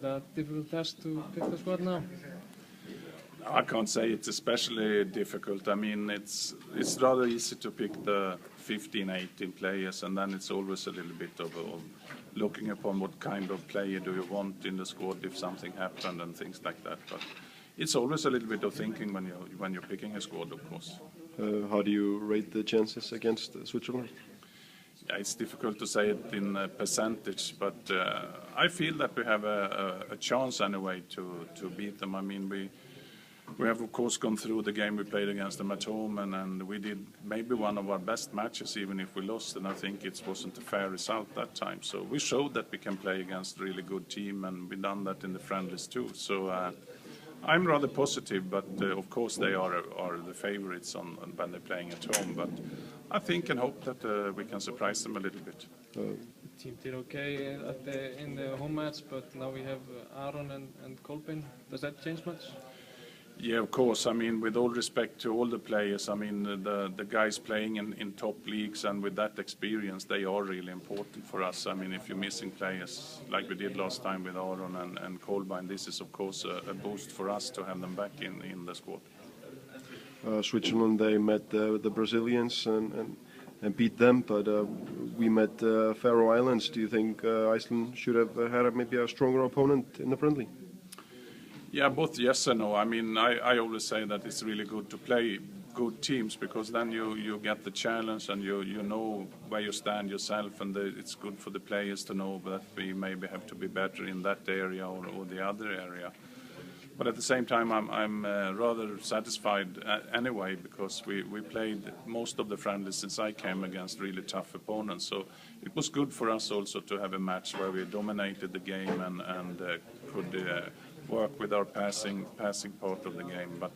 that difficult task to pick the squad now? I can't say it's especially difficult. I mean, it's rather easy to pick the 15, 18 players, and then it's always a little bit of looking upon what kind of player do you want in the squad if something happened and things like that. But it's always a little bit of thinking when you're picking a squad, of course. How do you rate the chances against Switzerland? Yeah, it's difficult to say it in a percentage, but I feel that we have a chance anyway to beat them. I mean, we have of course gone through the game we played against them at home, and we did maybe one of our best matches even if we lost, and I think it wasn't a fair result that time. So we showed that we can play against a really good team, and we've done that in the friendlies too. So I'm rather positive, but of course they are the favorites when they're playing at home. But I think and hope that we can surprise them a little bit. The team did okay in the home match, but now we have Aron and Kolbeinn. Does that change much? Yeah, of course. I mean, with all respect to all the players, I mean, the guys playing in top leagues and with that experience, they are really important for us. I mean, if you're missing players like we did last time with Aron and Kolbeinn, this is of course a boost for us to have them back in the squad. Switzerland, they met the Brazilians and beat them, but we met Faroe Islands. Do you think Iceland should have had maybe a stronger opponent in the friendly? Yeah, both yes and no. I mean, I always say that it's really good to play good teams because then you get the challenge and you know where you stand yourself, and it's good for the players to know that we maybe have to be better in that area or the other area. But at the same time, I'm rather satisfied anyway because we played most of the friendlies since I came against really tough opponents. So it was good for us also to have a match where we dominated the game and could work with our passing part of the game. But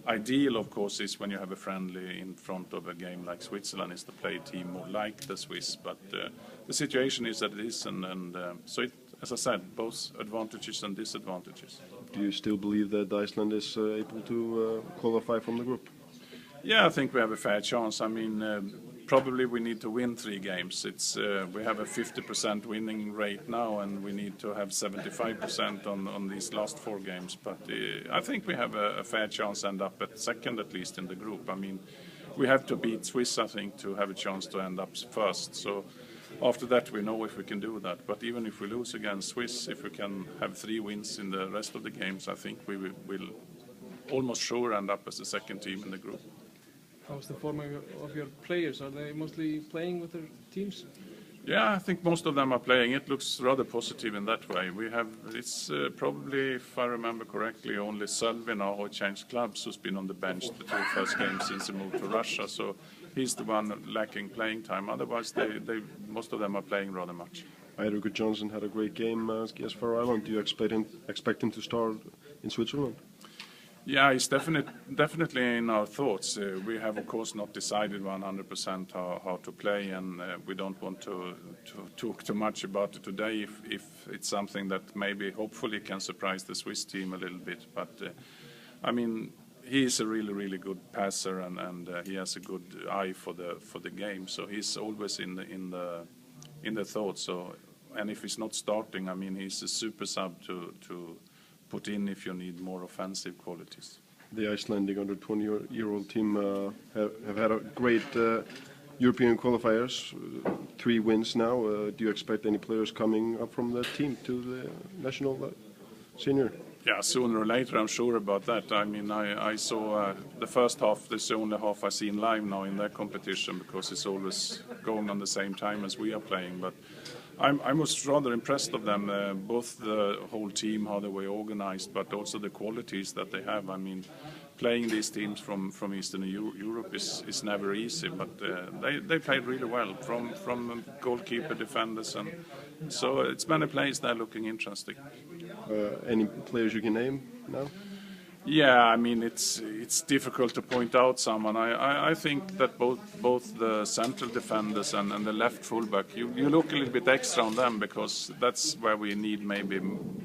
ideal, of course, is when you have a friendly in front of a game like Switzerland, is to play a team more like the Swiss. But the situation is that it is, and so it, as I said, both advantages and disadvantages. Do you still believe that Iceland is able to qualify from the group? Yeah, I think we have a fair chance. I mean, probably we need to win 3 games. It's we have a 50% winning rate now, and we need to have 75% on these last 4 games. But I think we have a fair chance to end up at second at least in the group. I mean, we have to beat Swiss, I think, to have a chance to end up first. So after that, we know if we can do that. But even if we lose against Swiss, if we can have 3 wins in the rest of the games, I think we will almost sure end up as the second team in the group. How's the form of your players? Are they mostly playing with their teams? Yeah, I think most of them are playing. It looks rather positive in that way. It's probably, if I remember correctly, only Sölvi now who changed clubs who's been on the bench the 2 first games since he moved to Russia. So he's the one lacking playing time. Otherwise, most of them are playing rather much. Eiríkur Johnson had a great game against Faroe Island. Do you expect him to start in Switzerland? Yeah, he's definitely in our thoughts. We have, of course, not decided 100% how to play, and we don't want to talk too much about it today if it's something that maybe, hopefully, can surprise the Swiss team a little bit. But, I mean, he is a really, really good passer, and he has a good eye for the game. So he's always in the thoughts. So, and if he's not starting, I mean, he's a super sub to put in if you need more offensive qualities. The Icelandic under 20-year-old team have had a great European qualifiers, 3 wins now. Do you expect any players coming up from the team to the national senior? Yeah, sooner or later, I'm sure about that. I mean, I saw the first half. This is the only half I've seen live now in that competition because it's always going on the same time as we are playing. But I was rather impressed of them, both the whole team, how they were organized, but also the qualities that they have. I mean, playing these teams from Eastern Europe is never easy, but they played really well, from goalkeeper, defenders, and so it's many players that are looking interesting. Any players you can name now? Yeah, I mean, it's difficult to point out someone. I think that both the central defenders and the left fullback, you look a little bit extra on them because that's where we need maybe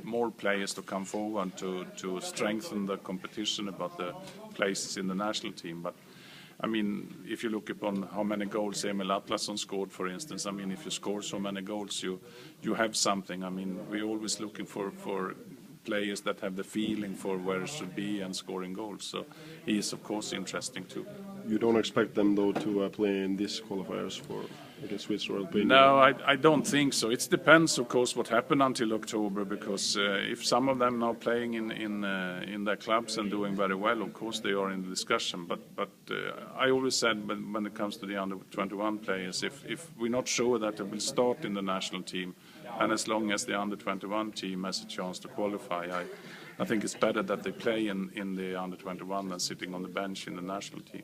more players to come forward to strengthen the competition about the places in the national team. But I mean, if you look upon how many goals Emil Atlason scored, for instance, I mean, if you score so many goals, you have something. I mean, we're always looking for players that have the feeling for where it should be and scoring goals. So he is, of course, interesting too. You don't expect them, though, to play in these qualifiers against Swiss or Albania? No, I don't think so. It depends, of course, what happened until October, because if some of them are playing in their clubs and doing very well, of course they are in the discussion. But I always said when it comes to the under-21 players, if we're not sure that they will start in the national team, and as long as the under-21 team has a chance to qualify, I think it's better that they play in the under-21 than sitting on the bench in the national team.